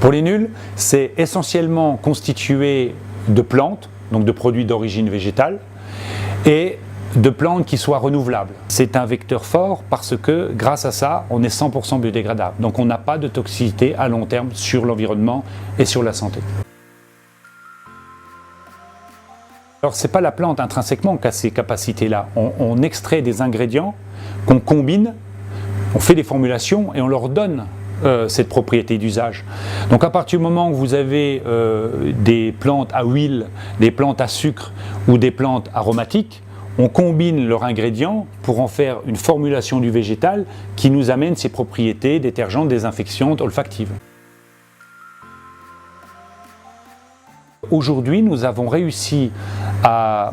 Pour les nuls, c'est essentiellement constitué de plantes, donc de produits d'origine végétale, et de plantes qui soient renouvelables. C'est un vecteur fort parce que grâce à ça, on est 100% biodégradable. Donc on n'a pas de toxicité à long terme sur l'environnement et sur la santé. Alors ce n'est pas la plante intrinsèquement qui a ces capacités-là. On extrait des ingrédients qu'on combine, on fait des formulations et on leur donne cette propriété d'usage. Donc à partir du moment où vous avez des plantes à huile, des plantes à sucre ou des plantes aromatiques, on combine leurs ingrédients pour en faire une formulation du végétal qui nous amène ses propriétés détergentes, désinfectantes, olfactives. Aujourd'hui, nous avons réussi à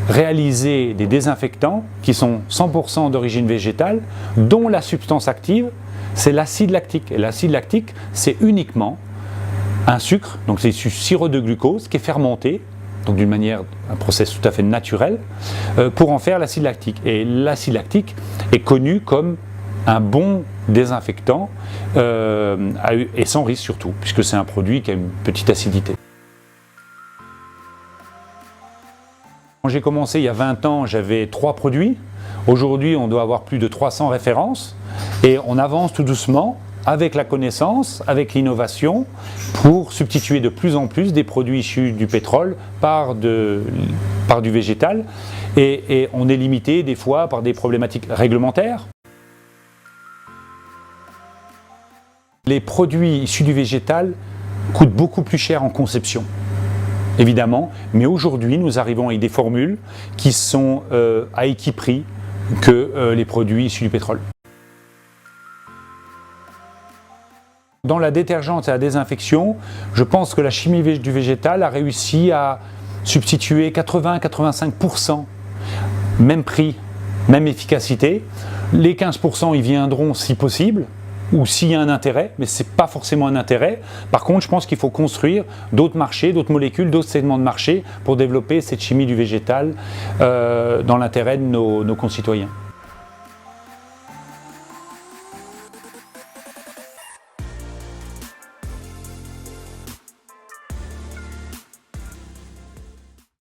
réaliser des désinfectants qui sont 100% d'origine végétale, dont la substance active, c'est l'acide lactique. Et l'acide lactique, c'est uniquement un sucre, donc c'est du sirop de glucose qui est fermenté, donc d'une manière, un process tout à fait naturel, pour en faire l'acide lactique. Et l'acide lactique est connu comme un bon désinfectant et sans risque surtout, puisque c'est un produit qui a une petite acidité. Quand j'ai commencé il y a 20 ans, j'avais 3 produits. Aujourd'hui, on doit avoir plus de 300 références et on avance tout doucement avec la connaissance, avec l'innovation, pour substituer de plus en plus des produits issus du pétrole par du végétal. Et on est limité des fois par des problématiques réglementaires. Les produits issus du végétal coûtent beaucoup plus cher en conception, évidemment, mais aujourd'hui nous arrivons avec des formules qui sont à équiprix que les produits issus du pétrole. Dans la détergente et la désinfection, je pense que la chimie du végétal a réussi à substituer 80-85%, même prix, même efficacité. Les 15% ils viendront si possible, ou s'il y a un intérêt, mais ce n'est pas forcément un intérêt. Par contre, je pense qu'il faut construire d'autres marchés, d'autres molécules, d'autres segments de marché pour développer cette chimie du végétal dans l'intérêt de nos concitoyens.